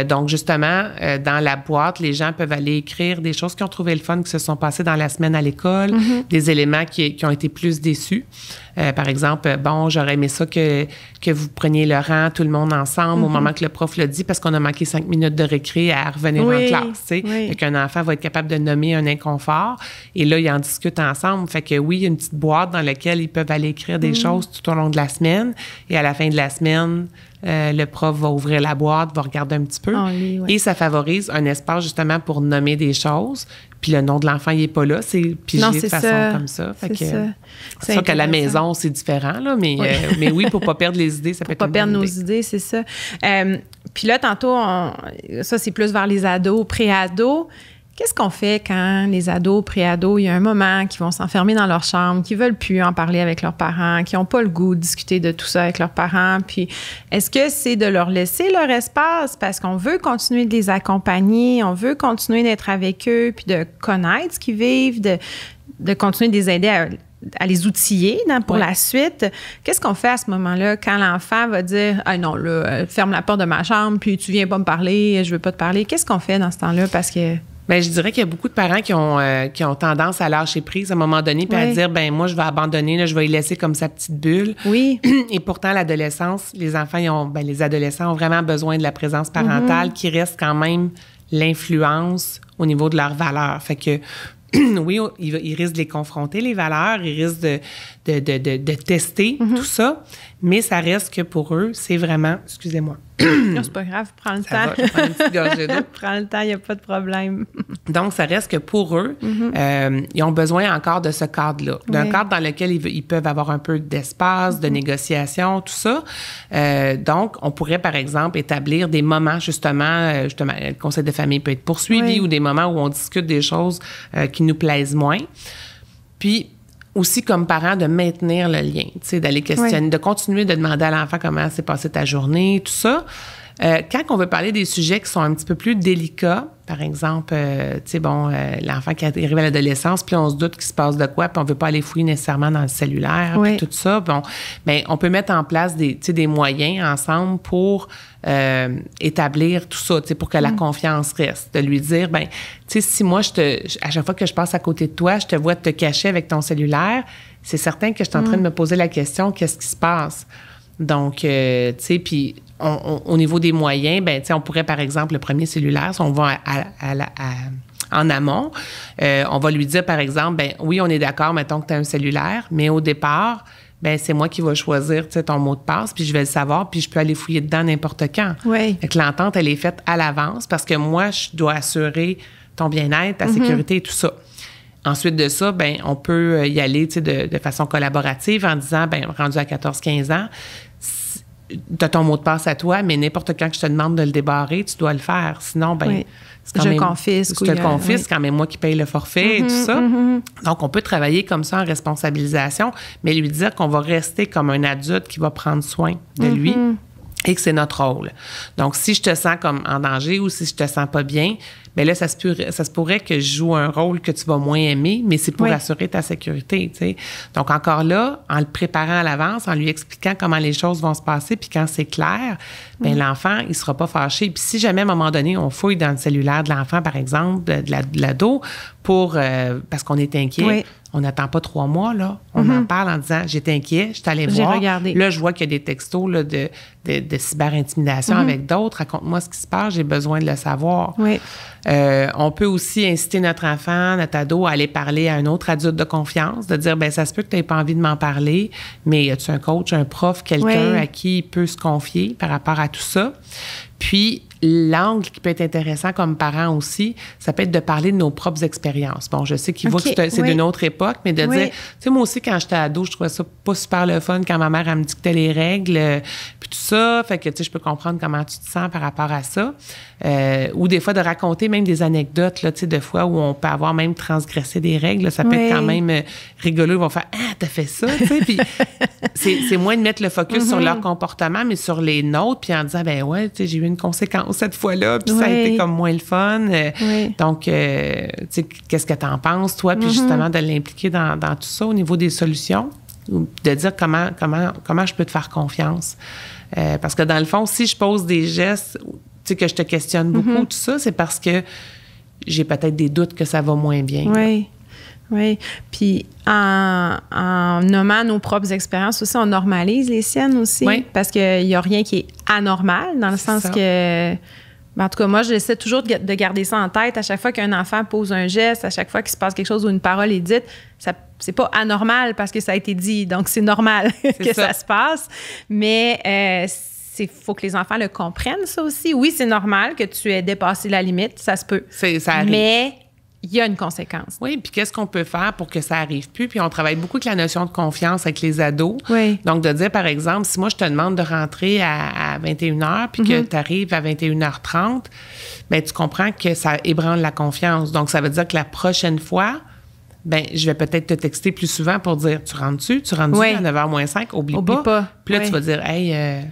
S2: Donc, justement, dans la boîte, les gens peuvent aller écrire des choses qu'ils ont trouvé le fun, qui se sont passées dans la semaine à l'école, des éléments qui ont été plus déçus. Par exemple, j'aurais aimé ça que vous preniez le rang, tout le monde ensemble, au moment que le prof l'a dit, parce qu'on a manqué 5 minutes de récré à revenir en classe. Fait qu'un enfant va être capable de nommer un inconfort. Et là, ils en discutent ensemble. Fait que oui, il y a une petite boîte dans laquelle ils peuvent aller écrire des choses tout au long de la semaine. Et à la fin de la semaine, le prof va ouvrir la boîte, va regarder un petit peu. Et ça favorise un espace justement pour nommer des choses. Puis le nom de l'enfant, il n'est pas là. C'est pigé de façon comme ça. Fait que, c'est sûr qu'à la maison, c'est différent, là, mais oui, pour ne pas perdre les idées, ça peut être une bonne idée. Pour ne pas perdre
S1: nos idées, c'est ça. Puis là, tantôt, ça, c'est plus vers les ados, pré-ados. Qu'est-ce qu'on fait quand les ados, pré-ados, il y a un moment qu'ils vont s'enfermer dans leur chambre, qu'ils veulent plus en parler avec leurs parents, qui n'ont pas le goût de discuter de tout ça avec leurs parents? Puis est-ce que c'est de leur laisser leur espace parce qu'on veut continuer de les accompagner, on veut continuer d'être avec eux, puis de connaître ce qu'ils vivent, de continuer de les aider à les outiller pour la suite? Qu'est-ce qu'on fait à ce moment-là quand l'enfant va dire « Ah non, là, ferme la porte de ma chambre, puis tu viens pas me parler, je veux pas te parler ». Qu'est-ce qu'on fait dans ce temps-là? Parce que...
S2: Bien, je dirais qu'il y a beaucoup de parents qui ont tendance à lâcher prise à un moment donné puis à dire, ben moi, je vais abandonner, là, je vais y laisser comme sa petite bulle. Et pourtant, l'adolescence, les enfants, les adolescents ont vraiment besoin de la présence parentale qui reste quand même l'influence au niveau de leurs valeurs. Fait que oui, ils risquent de les confronter, les valeurs, ils risquent de tester tout ça, Mais ça reste que pour eux, c'est vraiment... Excusez-moi.
S1: Non, c'est pas grave, prends le temps.
S2: Je prends une petite gorgée d'eau.
S1: Prends le temps, il n'y a pas de problème.
S2: Donc, ça reste que pour eux, ils ont besoin encore de ce cadre-là, d'un cadre dans lequel ils peuvent avoir un peu d'espace, de négociation, tout ça. Donc, on pourrait, par exemple, établir des moments, justement, le conseil de famille peut être poursuivi ou des moments où on discute des choses qui nous plaisent moins. Puis, aussi comme parent, de maintenir le lien, tu sais, d'aller questionner, de continuer de demander à l'enfant comment s'est passée ta journée, tout ça. Quand on veut parler des sujets qui sont un petit peu plus délicats, par exemple, tu sais, l'enfant qui arrive à l'adolescence, puis on se doute qu'il se passe de quoi, puis on veut pas aller fouiller nécessairement dans le cellulaire, puis tout ça. Bon, bien, on peut mettre en place des moyens ensemble pour établir tout ça, tu sais, pour que la confiance reste. De lui dire, bien, tu sais, si moi, à chaque fois que je passe à côté de toi, je te vois te cacher avec ton cellulaire, c'est certain que je suis en train de me poser la question, qu'est-ce qui se passe? Donc, tu sais, puis au niveau des moyens, ben, tu sais, on pourrait, par exemple, le premier cellulaire, si on va en amont, on va lui dire, par exemple, ben oui, on est d'accord, mettons que tu as un cellulaire, mais au départ, ben c'est moi qui vais choisir, tu sais, ton mot de passe, puis je vais le savoir, puis je peux aller fouiller dedans n'importe quand.
S1: Oui.
S2: Fait que l'entente, elle est faite à l'avance parce que moi, je dois assurer ton bien-être, ta sécurité et tout ça. Ensuite de ça, ben on peut y aller, tu sais, de façon collaborative en disant, ben rendu à 14-15 ans, tu as ton mot de passe à toi, mais n'importe quand que je te demande de le débarrer, tu dois le faire. Sinon, ben c'est quand même...
S1: confisque.
S2: Je te le confisque, quand même moi qui paye le forfait et tout ça. Donc, on peut travailler comme ça en responsabilisation, mais lui dire qu'on va rester comme un adulte qui va prendre soin de lui et que c'est notre rôle. Donc, si je te sens comme en danger ou si je te sens pas bien, bien là, ça se pourrait que je joue un rôle que tu vas moins aimer, mais c'est pour assurer ta sécurité, tu sais. Donc, encore là, en le préparant à l'avance, en lui expliquant comment les choses vont se passer, puis quand c'est clair, bien, l'enfant, il sera pas fâché. Puis si jamais, à un moment donné, on fouille dans le cellulaire de l'enfant, par exemple, de l'ado, parce qu'on est inquiet, on n'attend pas 3 mois, là. On en parle en disant, j'étais inquiet, je suis allée voir.
S1: Regardé.
S2: Là, je vois qu'il y a des textos là, de cyber-intimidation avec d'autres. Raconte-moi ce qui se passe, j'ai besoin de le savoir.
S1: Oui.
S2: On peut aussi inciter notre enfant, notre ado, à aller parler à un autre adulte de confiance, de dire, bien, ça se peut que tu n'aies pas envie de m'en parler, mais as-tu un coach, un prof, quelqu'un à qui il peut se confier par rapport à tout ça? Puis, l'angle qui peut être intéressant comme parent aussi, ça peut être de parler de nos propres expériences. Bon, je sais qu'il voit que c'est d'une autre époque, mais de dire, tu sais, moi aussi, quand j'étais ado, je trouvais ça pas super le fun quand ma mère, elle me dictait les règles, puis tout ça. Fait que, tu sais, je peux comprendre comment tu te sens par rapport à ça. Ou des fois, de raconter même des anecdotes, là, tu sais, de fois où on peut avoir même transgressé des règles. Là, ça peut être quand même rigolo. Ils vont faire, ah, t'as fait ça, tu sais. Puis c'est moins de mettre le focus sur leur comportement, mais sur les nôtres, puis en disant, ben ouais, tu sais, j'ai eu une conséquence cette fois-là, puis ça a été comme moins le fun. Donc, tu sais, qu'est-ce que t'en penses, toi? Puis justement, de l'impliquer dans tout ça au niveau des solutions, de dire comment je peux te faire confiance. Parce que dans le fond, si je pose des gestes, tu sais, que je te questionne beaucoup, tout ça, c'est parce que j'ai peut-être des doutes que ça va moins bien.
S1: Oui. Puis en nommant nos propres expériences aussi, on normalise les siennes aussi. Parce qu'il n'y a rien qui est anormal, dans le sens que... Ben, en tout cas, moi, j'essaie toujours de garder ça en tête. À chaque fois qu'un enfant pose un geste, à chaque fois qu'il se passe quelque chose ou une parole est dite, c'est pas anormal parce que ça a été dit. Donc, c'est normal que ça se passe. Mais il faut que les enfants le comprennent, ça aussi. Oui, c'est normal que tu aies dépassé la limite. Ça se peut.
S2: Ça arrive.
S1: Mais... il y a une conséquence.
S2: Oui, puis qu'est-ce qu'on peut faire pour que ça arrive plus? Puis on travaille beaucoup avec la notion de confiance avec les ados. Donc, de dire, par exemple, si moi, je te demande de rentrer à 21h puis que tu arrives à 21h30, bien, tu comprends que ça ébranle la confiance. Donc, ça veut dire que la prochaine fois, bien, je vais peut-être te texter plus souvent pour dire, tu rentres-tu à 9h moins 5? Oublie pas. Puis là, tu vas dire, hey...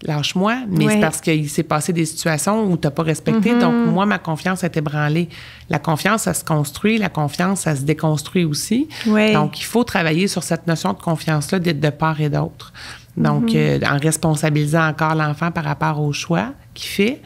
S2: lâche-moi, mais c'est parce qu'il s'est passé des situations où tu n'as pas respecté. Donc, moi, ma confiance est ébranlée. La confiance, ça se construit. La confiance, ça se déconstruit aussi. Donc, il faut travailler sur cette notion de confiance-là de part et d'autre. Donc, en responsabilisant encore l'enfant par rapport au choix qu'il fait.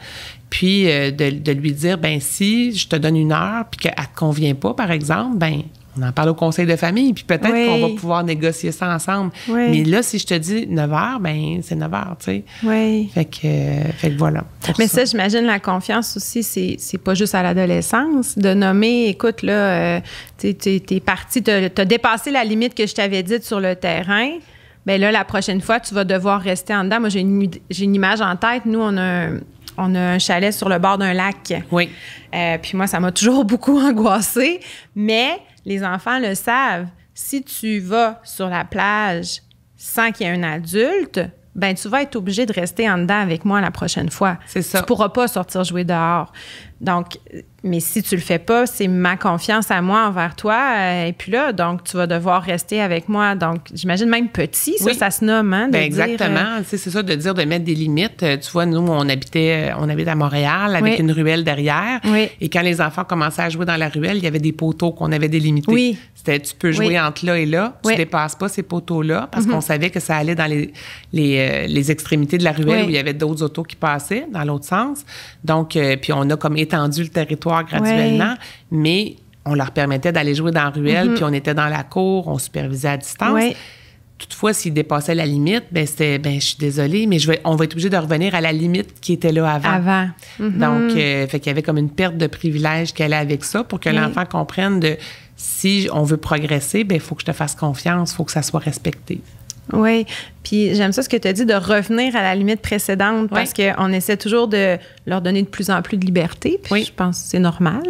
S2: Puis, de lui dire, ben si je te donne 1 heure puis qu'elle ne te convient pas, par exemple, ben on en parle au conseil de famille, puis peut-être qu'on va pouvoir négocier ça ensemble. Mais là, si je te dis 9h, ben c'est 9h, tu sais. Fait que voilà.
S1: Mais ça, j'imagine, la confiance aussi, c'est pas juste à l'adolescence. De nommer, écoute, là, t'es parti, t'as dépassé la limite que je t'avais dite sur le terrain. bien là, la prochaine fois, tu vas devoir rester en dedans. Moi, j'ai une image en tête. Nous, on a un chalet sur le bord d'un lac.
S2: Oui.
S1: Puis moi, ça m'a toujours beaucoup angoissée. Mais les enfants le savent. Si tu vas sur la plage sans qu'il y ait un adulte, ben tu vas être obligé de rester en dedans avec moi la prochaine fois.
S2: C'est ça.
S1: Tu pourras pas sortir jouer dehors. Donc, mais si tu le fais pas, c'est ma confiance à moi envers toi. Et puis là, donc, tu vas devoir rester avec moi. Donc, j'imagine même petit, ça se nomme, hein, de
S2: bien, exactement.
S1: dire,
S2: c'est ça, de dire, de mettre des limites. Tu vois, nous, on habite à Montréal avec une ruelle derrière.
S1: Oui.
S2: Et quand les enfants commençaient à jouer dans la ruelle, il y avait des poteaux qu'on avait délimités.
S1: Oui.
S2: C'était, tu peux jouer entre là et là. Tu dépasses pas ces poteaux-là parce qu'on savait que ça allait dans les extrémités de la ruelle où il y avait d'autres autos qui passaient dans l'autre sens. Donc, puis on a comme étendu le territoire graduellement, mais on leur permettait d'aller jouer dans la ruelle, puis on était dans la cour, on supervisait à distance.
S1: Oui.
S2: Toutefois, s'ils dépassaient la limite, ben c'était, je suis désolée, mais on va être obligé de revenir à la limite qui était là avant. Donc, fait qu'il y avait comme une perte de privilège qui allait avec ça pour que l'enfant comprenne si on veut progresser, ben il faut que je te fasse confiance, il faut que ça soit respecté.
S1: Oui, puis j'aime ça ce que tu as dit, de revenir à la limite précédente parce qu'on essaie toujours de leur donner de plus en plus de liberté, puis je pense que c'est normal,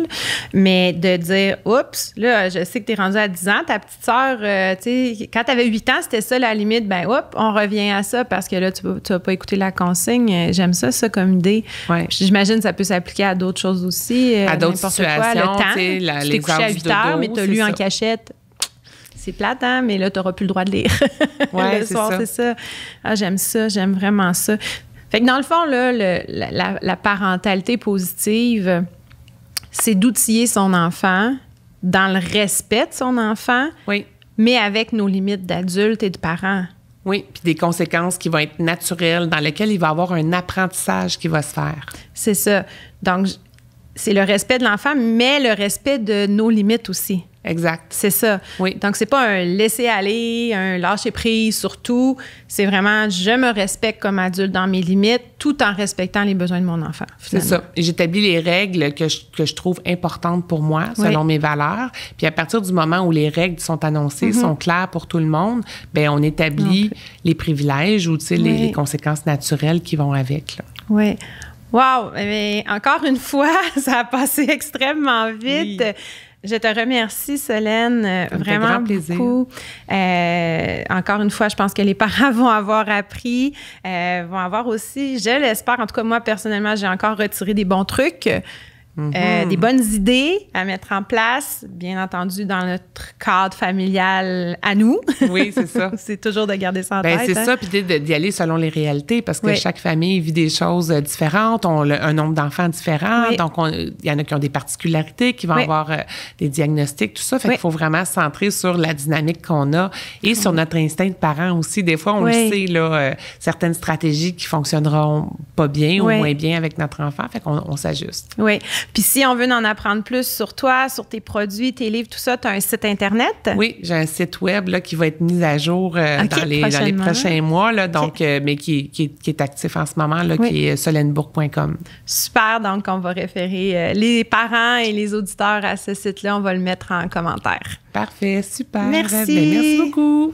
S1: mais de dire, oups, là, je sais que tu es rendu à 10 ans, ta petite sœur, tu sais, quand tu avais 8 ans, c'était ça la limite, ben hop, on revient à ça parce que là, tu vas pas écouter la consigne. J'aime ça comme idée.
S2: Ouais.
S1: Puis j'imagine que ça peut s'appliquer à d'autres choses aussi.
S2: À d'autres situations,
S1: quoi, le temps.
S2: Tu
S1: t'es couché à 8 heures, mais tu as lu en cachette. C'est plate, hein? Mais là, tu n'auras plus le droit de lire.
S2: Ouais,
S1: le soir, c'est ça. Ah, j'aime ça, j'aime vraiment ça. Fait que dans le fond, là, la parentalité positive, c'est d'outiller son enfant dans le respect de son enfant, mais avec nos limites d'adultes et de parents.
S2: Oui, puis des conséquences qui vont être naturelles, dans lesquelles il va y avoir un apprentissage qui va se faire.
S1: C'est ça. Donc, c'est le respect de l'enfant, mais le respect de nos limites aussi.
S2: Exact.
S1: C'est ça.
S2: Oui.
S1: Donc, c'est pas un laisser-aller, un lâcher-prise surtout. C'est vraiment, je me respecte comme adulte dans mes limites tout en respectant les besoins de mon enfant, finalement.
S2: C'est ça. Et j'établis les règles que je trouve importantes pour moi, selon mes valeurs. Puis à partir du moment où les règles sont annoncées, sont claires pour tout le monde, bien, on établit les privilèges ou, tu sais, les conséquences naturelles qui vont avec, là.
S1: Oui. Wow! Mais encore une fois, ça a passé extrêmement vite. Oui. Je te remercie, Solène, vraiment beaucoup. Encore une fois, je pense que les parents vont avoir appris, vont avoir aussi, je l'espère, en tout cas moi, personnellement, j'ai encore retiré des bons trucs, des bonnes idées à mettre en place, bien entendu, dans notre cadre familial à nous.
S2: Oui, c'est ça.
S1: C'est toujours de garder ça en tête.
S2: C'est ça, puis d'y aller selon les réalités, parce que chaque famille vit des choses différentes, ont un nombre d'enfants différent, donc il y en a qui ont des particularités, qui vont avoir des diagnostics, tout ça, fait qu'il faut vraiment se centrer sur la dynamique qu'on a et sur notre instinct de parent aussi. Des fois, on le sait, là, certaines stratégies qui fonctionneront pas bien ou moins bien avec notre enfant, fait qu'on s'ajuste.
S1: Oui. Puis si on veut en apprendre plus sur toi, sur tes produits, tes livres, tout ça, tu as un site Internet?
S2: Oui, j'ai un site web là, qui va être mis à jour dans les prochains mois, là, donc, mais qui est actif en ce moment, là, qui est solenebourg.com.
S1: Super, donc on va référer les parents et les auditeurs à ce site-là. On va le mettre en commentaire.
S2: Parfait, super.
S1: Merci.
S2: Bien, merci beaucoup.